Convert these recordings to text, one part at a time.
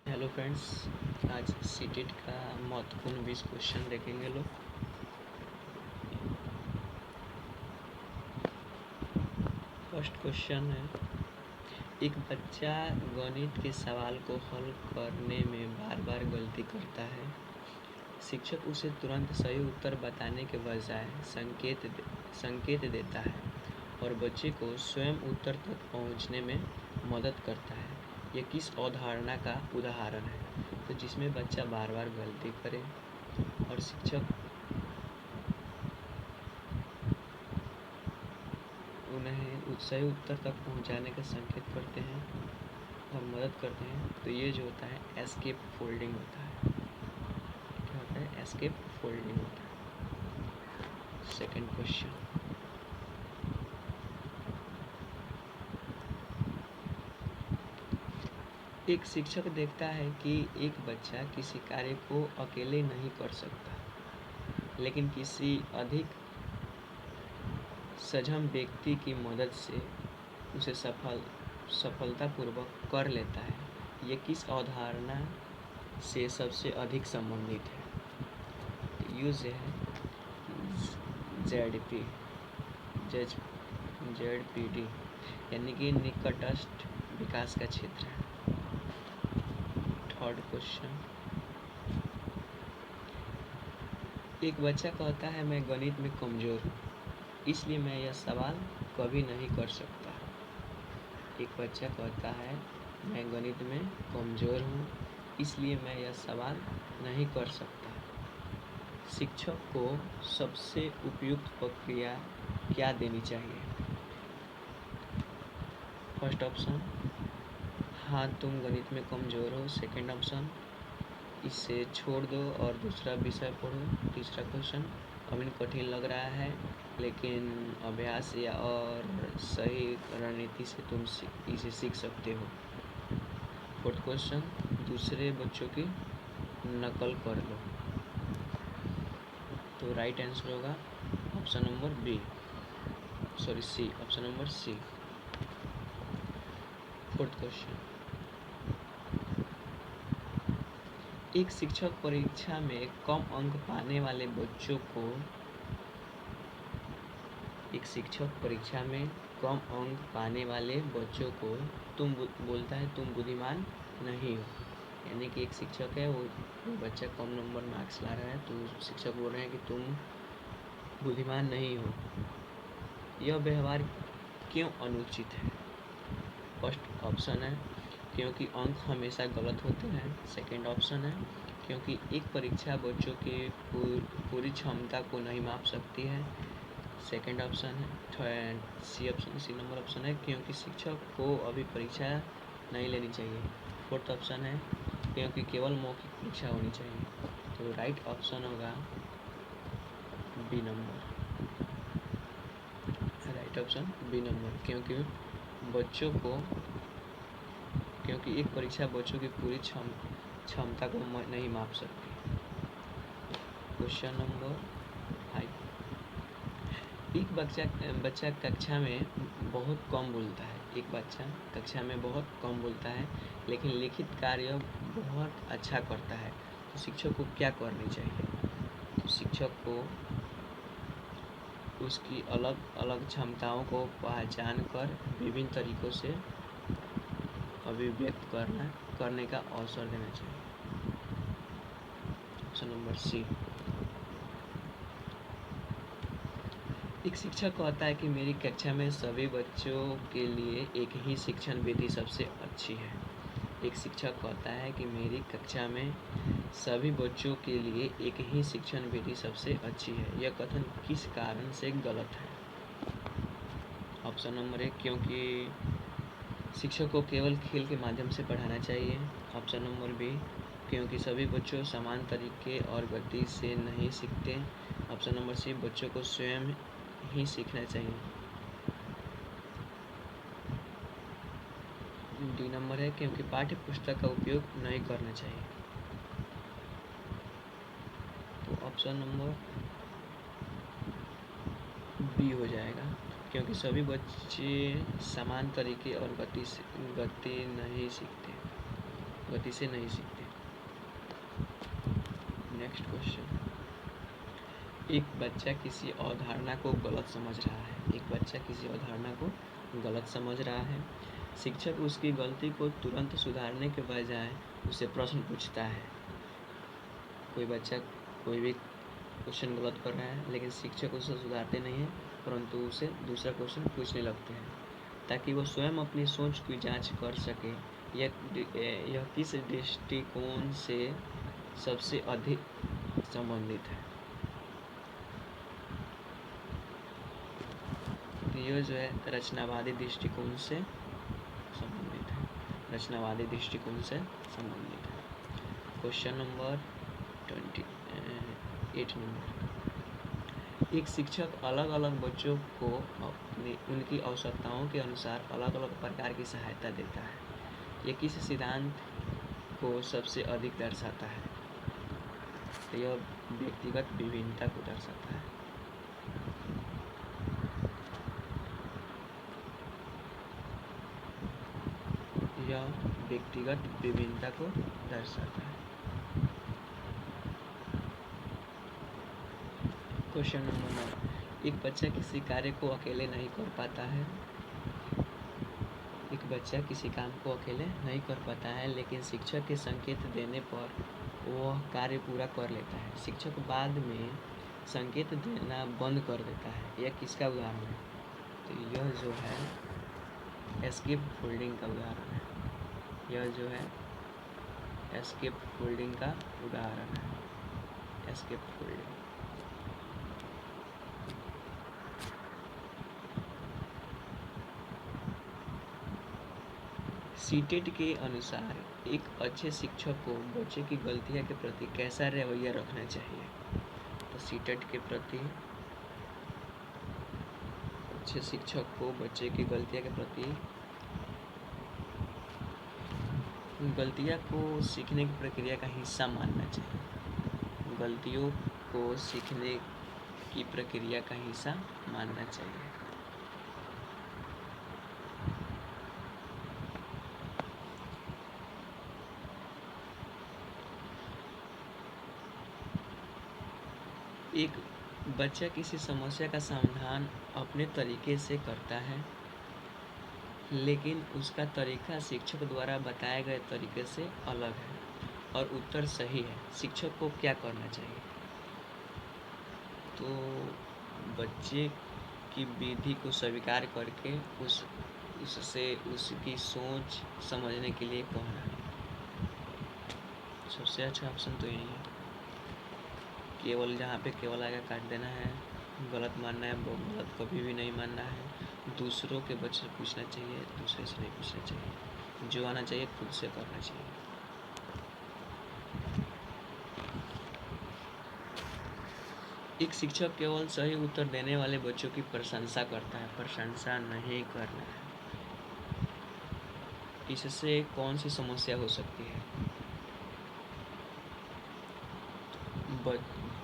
Hello friends, आज CTET का महत्वपूर्ण 20 क्वेश्चन देखेंगे लोग। फर्स्ट क्वेश्चन है, एक बच्चा गणित के सवाल को हल करने में बार बार गलती करता है। शिक्षक उसे तुरंत सही उत्तर बताने के बजाय संकेत देता है और बच्चे को स्वयं उत्तर तक पहुंचने में मदद करता है। यह किस अवधारणा का उदाहरण है? तो जिसमें बच्चा बार बार गलती करे और शिक्षक उन्हें सही उत्तर तक पहुंचाने का संकेत करते हैं और मदद करते हैं। तो ये जो होता है एस्केप फोल्डिंग होता है। क्या होता है? एस्केप फोल्डिंग होता है। सेकंड क्वेश्चन, एक शिक्षक देखता है कि एक बच्चा किसी कार्य को अकेले नहीं कर सकता, लेकिन किसी अधिक सक्षम व्यक्ति की मदद से उसे सफलतापूर्वक कर लेता है। ये किस अवधारणा से सबसे अधिक संबंधित है? यूज है ZPD, यानी कि निकटस्थ विकास का क्षेत्र है। थर्ड क्वेश्चन, एक बच्चा कहता है मैं गणित में कमज़ोर हूँ, इसलिए मैं यह सवाल कभी नहीं कर सकता। एक बच्चा कहता है मैं गणित में कमज़ोर हूँ, इसलिए मैं यह सवाल नहीं कर सकता। शिक्षक को सबसे उपयुक्त प्रक्रिया क्या देनी चाहिए? फर्स्ट ऑप्शन, हाँ तुम गणित में कमज़ोर हो। सेकंड ऑप्शन, इसे छोड़ दो और दूसरा विषय पढ़ो। तीसरा क्वेश्चन, अभी कठिन लग रहा है लेकिन अभ्यास या और सही रणनीति से तुम इसे सीख सकते हो। फोर्थ क्वेश्चन, दूसरे बच्चों की नकल कर लो। तो राइट आंसर होगा option number C, option number C. Fourth question, एक शिक्षक परीक्षा में कम अंक पाने वाले बच्चों को तुम बोलता है तुम बुद्धिमान नहीं हो। यानी कि एक शिक्षक है, वो बच्चा कम नंबर मार्क्स ला रहा है, तो शिक्षक बोल रहे हैं कि तुम बुद्धिमान नहीं हो। यह व्यवहार क्यों अनुचित है? फर्स्ट ऑप्शन है क्योंकि अंक हमेशा गलत होते हैं। सेकंड ऑप्शन है क्योंकि एक परीक्षा बच्चों की पूरी क्षमता को नहीं माप सकती है। सेकंड ऑप्शन है सी नंबर ऑप्शन है क्योंकि शिक्षक को अभी परीक्षा नहीं लेनी चाहिए। फोर्थ ऑप्शन है क्योंकि केवल मौखिक परीक्षा होनी चाहिए। तो राइट ऑप्शन होगा B number, right option B number, क्योंकि एक परीक्षा बच्चों की पूरी क्षमता को नहीं माप सकती। क्वेश्चन नंबर 5, एक बच्चा कक्षा में बहुत कम बोलता है। एक बच्चा कक्षा में बहुत कम बोलता है लेकिन लिखित कार्य बहुत अच्छा करता है। तो शिक्षक को क्या करनी चाहिए? तो शिक्षक को उसकी अलग अलग क्षमताओं को पहचान कर विभिन्न तरीकों से अभिव्यक्त करने का अवसर देना चाहिए। Option number C. एक शिक्षक कहता है कि मेरी कक्षा में सभी बच्चों के लिए एक ही शिक्षण विधि सबसे अच्छी है। एक शिक्षक कहता है कि मेरी कक्षा में सभी बच्चों के लिए एक ही शिक्षण विधि सबसे अच्छी है। यह कथन किस कारण से गलत है? ऑप्शन नंबर 1, क्योंकि शिक्षक को केवल खेल के माध्यम से पढ़ाना चाहिए। ऑप्शन नंबर बी, क्योंकि सभी बच्चों समान तरीके और गति से नहीं सीखते। ऑप्शन नंबर सी, बच्चों को स्वयं ही सीखना चाहिए। डी नंबर है क्योंकि पाठ्य पुस्तक का उपयोग नहीं करना चाहिए। तो ऑप्शन नंबर बी हो जाएगा, क्योंकि सभी बच्चे समान तरीके और गति नहीं सीखते। गति से नहीं सीखते। नेक्स्ट क्वेश्चन, एक बच्चा किसी अवधारणा को गलत समझ रहा है। एक बच्चा किसी अवधारणा को गलत समझ रहा है। शिक्षक उसकी गलती को तुरंत सुधारने के बजाय उसे प्रश्न पूछता है। कोई बच्चा कोई भी क्वेश्चन गलत कर रहा है, लेकिन शिक्षक उसे सुधारते नहीं हैं, परंतु उसे दूसरा क्वेश्चन पूछने लगते हैं ताकि वो स्वयं अपनी सोच की जांच कर सके। यह किस दृष्टिकोण से सबसे अधिक संबंधित है? तो यह जो है रचनावादी दृष्टिकोण से संबंधित है। रचनावादी दृष्टिकोण से संबंधित है। क्वेश्चन नंबर 28 नंबर, एक शिक्षक अलग अलग बच्चों को उनकी आवश्यकताओं के अनुसार अलग अलग प्रकार की सहायता देता है। यह किस सिद्धांत को सबसे अधिक दर्शाता है? तो यह व्यक्तिगत विभिन्नता को दर्शाता है। यह व्यक्तिगत विभिन्नता को दर्शाता है। क्वेश्चन नंबर 9, एक बच्चा किसी कार्य को अकेले नहीं कर पाता है। एक बच्चा किसी काम को अकेले नहीं कर पाता है, लेकिन शिक्षक के संकेत देने पर वह कार्य पूरा कर लेता है। शिक्षक बाद में संकेत देना बंद कर देता है। यह किसका उदाहरण है? तो यह जो है एस्केप फोल्डिंग का उदाहरण है। यह जो है एस्केप फोल्डिंग का उदाहरण है। Escape folding. सीटेट के अनुसार एक अच्छे शिक्षक को बच्चे की गलतियों के प्रति कैसा रवैया रखना चाहिए? तो सीटेट के प्रति अच्छे शिक्षक को बच्चे की गलतियों के प्रति गलतियों को सीखने की प्रक्रिया का हिस्सा मानना चाहिए। गलतियों को सीखने की प्रक्रिया का हिस्सा मानना चाहिए। एक बच्चा किसी समस्या का समाधान अपने तरीके से करता है, लेकिन उसका तरीका शिक्षक द्वारा बताए गए तरीके से अलग है और उत्तर सही है। शिक्षक को क्या करना चाहिए? तो बच्चे की विधि को स्वीकार करके उससे उसकी सोच समझने के लिए कहना। सबसे अच्छा ऑप्शन तो यही है। केवल जहाँ पे केवल आगे काट देना है, गलत मानना है, गलत कभी भी नहीं मानना है। दूसरों के बच्चे से पूछना चाहिए, दूसरे से नहीं पूछना चाहिए। जो आना चाहिए खुद से करना चाहिए। एक शिक्षक केवल सही उत्तर देने वाले बच्चों की प्रशंसा करता है, प्रशंसा नहीं करना है। इससे कौन सी समस्या हो सकती है?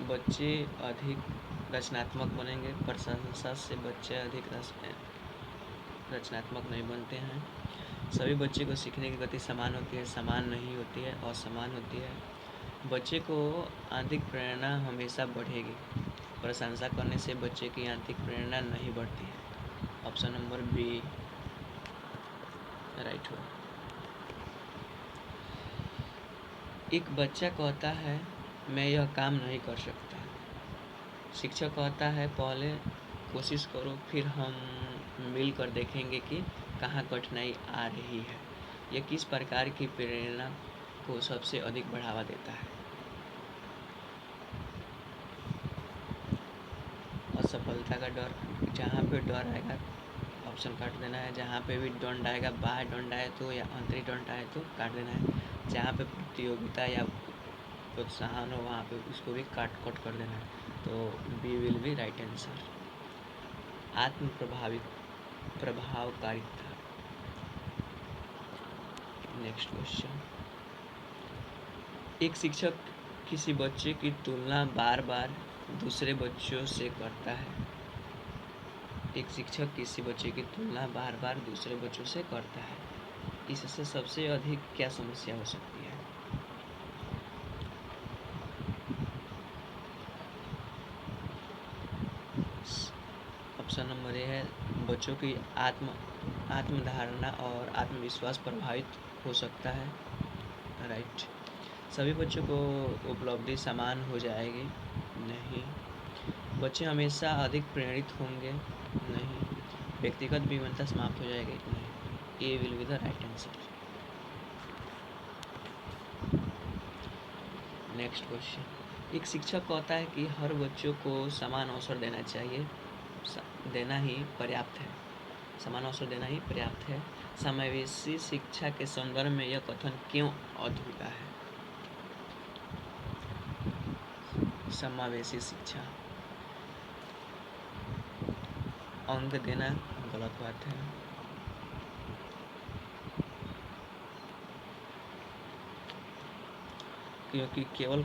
बच्चे अधिक रचनात्मक बनेंगे। प्रशंसा से बच्चे अधिक रचनात्मक नहीं बनते हैं। सभी बच्चे को सीखने की गति समान होती है, समान नहीं होती है, असमान होती है। बच्चे को आंतरिक प्रेरणा हमेशा बढ़ेगी। प्रशंसा करने से बच्चे की आंतरिक प्रेरणा नहीं बढ़ती है। ऑप्शन नंबर बी राइट हो। एक बच्चा कहता है मैं यह काम नहीं कर सकता। शिक्षक कहता है पहले कोशिश करो, फिर हम मिलकर देखेंगे कि कहाँ कठिनाई आ रही है। यह किस प्रकार की प्रेरणा को सबसे अधिक बढ़ावा देता है? असफलता का डर। जहाँ पे डर आएगा ऑप्शन काट देना है। जहाँ पे भी दंड आएगा, बाहर दंड आए तो या आंतरिक दंड आए तो काट देना है। जहाँ पे प्रतियोगिता या प्रोत्साहन हो वहाँ पे उसको भी कट कर देना है। तो B will be right answer. आत्म प्रभावकारिता। नेक्स्ट क्वेश्चन, एक शिक्षक किसी बच्चे की तुलना बार बार दूसरे बच्चों से करता है। एक शिक्षक किसी बच्चे की तुलना बार बार दूसरे बच्चों से करता है। इससे सबसे अधिक क्या समस्या हो सकती है? बच्चों की आत्मधारणा और आत्मविश्वास प्रभावित हो सकता है। राइट। सभी बच्चों को उपलब्धि समान हो जाएगी। नहीं। बच्चे हमेशा अधिक प्रेरित होंगे। नहीं। व्यक्तिगत भिन्नता समाप्त हो जाएगी। नहीं। A will be the right answer. Next question. एक शिक्षक कहता है कि हर बच्चों को समान अवसर देना चाहिए, देना ही पर्याप्त है। समान अवसर देना ही पर्याप्त है। समावेशी शिक्षा के संदर्भ में यह कथन क्यों अधूरा है? समावेशी शिक्षा, अंक देना गलत बात है। क्योंकि केवल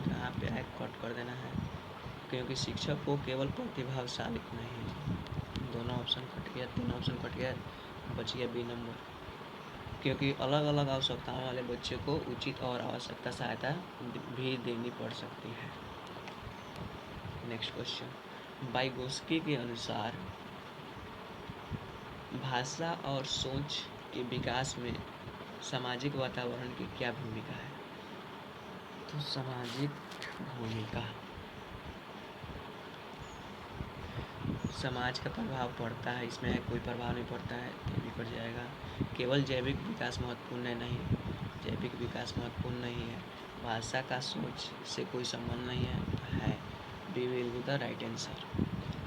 यहाँ पे एक कट कर देना है, क्योंकि शिक्षक को केवल प्रतिभाशाली नहीं। दोनों ऑप्शन कट गया, तीनों ऑप्शन कट गया, बच गया बी नंबर। क्योंकि अलग अलग आवश्यकताओं वाले बच्चे को उचित और आवश्यकता सहायता भी देनी पड़ सकती है। Next question. वाइगोस्की के अनुसार भाषा और सोच के विकास में सामाजिक वातावरण की क्या भूमिका है? तो सामाजिक भूमिका, समाज का प्रभाव पड़ता है, इसमें कोई प्रभाव नहीं पड़ता है, ये भी पड़ जाएगा। केवल जैविक विकास महत्वपूर्ण है, नहीं, जैविक विकास महत्वपूर्ण नहीं है। भाषा का सोच से कोई संबंध नहीं है, B will be the right answer.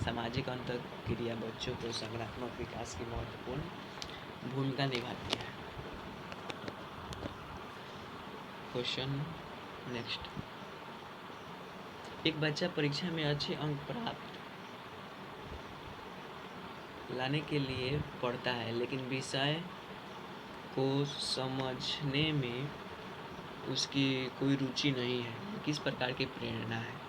सामाजिक अंतःक्रिया बच्चों को संज्ञानात्मक विकास की महत्वपूर्ण भूमिका निभाती है। Question next. एक बच्चा परीक्षा में अच्छे अंक प्राप्त लाने के लिए पढ़ता है, लेकिन विषय को समझने में उसकी कोई रुचि नहीं है। किस प्रकार की प्रेरणा है?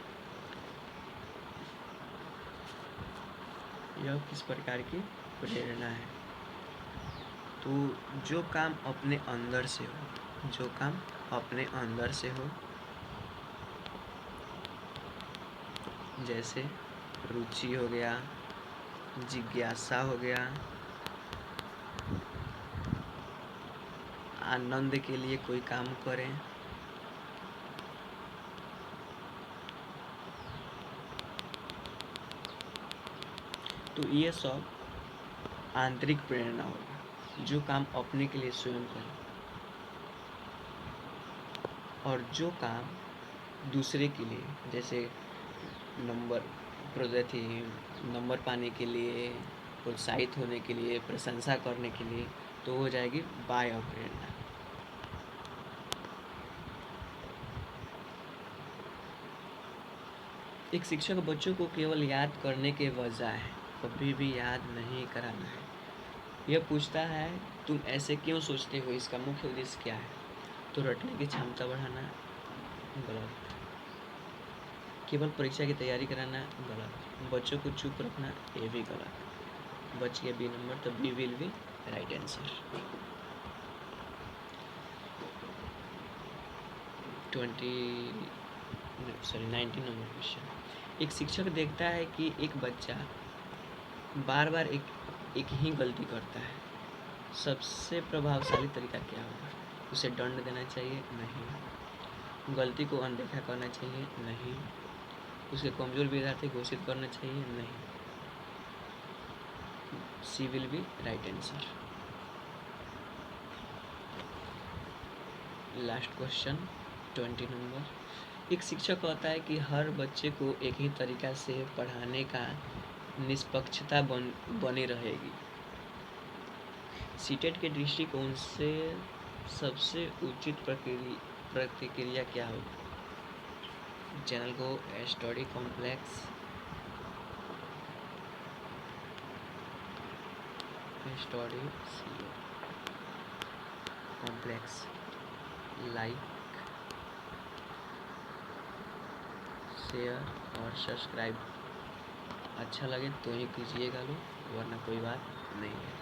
यह किस प्रकार की प्रेरणा है? तो जो काम अपने अंदर से हो, जो काम अपने अंदर से हो, जैसे रुचि हो गया, जिज्ञासा हो गया, आनंद के लिए कोई काम करें, तो ये सब आंतरिक प्रेरणा होगा। जो काम अपने के लिए स्वयं करें, और जो काम दूसरे के लिए, जैसे नंबर पाने के लिए, प्रोत्साहित होने के लिए, प्रशंसा करने के लिए, तो हो जाएगी बाह्य प्रेरणा। एक शिक्षक बच्चों को केवल याद करने के बजाय कभी भी याद नहीं कराना है। यह पूछता है तुम ऐसे क्यों सोचते हो, इसका मुख्य उद्देश्य क्या है? तो रटने की क्षमता बढ़ाना गलत। केवल परीक्षा की तैयारी कराना गलत। बच्चों को चुप रखना, ये भी गलत। बच गया बी नंबर, तो B will be right answer. 19 number question. एक शिक्षक देखता है कि एक बच्चा बार बार एक ही गलती करता है, सबसे प्रभावशाली तरीका क्या होगा? उसे दंड देना चाहिए? नहीं। गलती को अनदेखा करना चाहिए? नहीं। उसके कमजोर विद्यार्थी घोषित करना चाहिए? नहीं। C will be right answer. Last question 20 number. एक शिक्षक कहता है कि हर बच्चे को एक ही तरीका से पढ़ाने का निष्पक्षता बनी रहेगी। सीटेट के दृष्टिकोण से सबसे उचित प्रतिक्रिया क्या होगी? चैनल को स्टडी कॉम्प्लेक्स, लाइक, शेयर और सब्सक्राइब अच्छा लगे तो ही कीजिएगा लोग, वरना कोई बात नहीं है।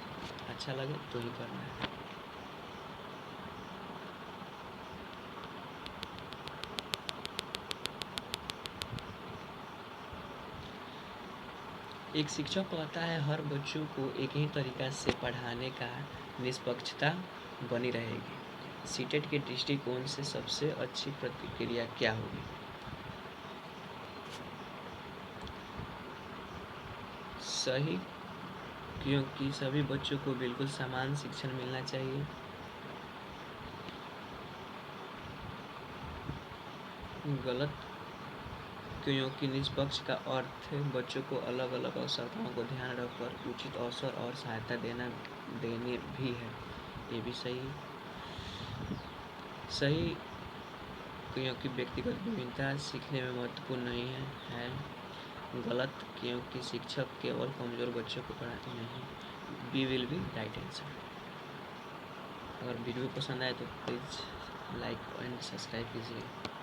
अच्छा लगे तो ही करना है। एक शिक्षक कहता है हर बच्चों को एक ही तरीका से पढ़ाने का निष्पक्षता बनी रहेगी। सीटेट के दृष्टिकोण से सबसे अच्छी प्रतिक्रिया क्या होगी? सही, क्योंकि सभी बच्चों को बिल्कुल समान शिक्षण मिलना चाहिए। गलत, क्योंकि निष्पक्ष का अर्थ बच्चों को अलग अलग आवश्यकताओं को ध्यान रखकर उचित अवसर और सहायता देने भी है। ये भी सही। सही, क्योंकि व्यक्तिगत विभिन्नता सीखने में महत्वपूर्ण नहीं है। गलत, क्योंकि शिक्षक केवल कमज़ोर बच्चों को पढ़ाते नहीं। B will be right answer. अगर वीडियो पसंद आए तो प्लीज़ लाइक एंड सब्सक्राइब कीजिए।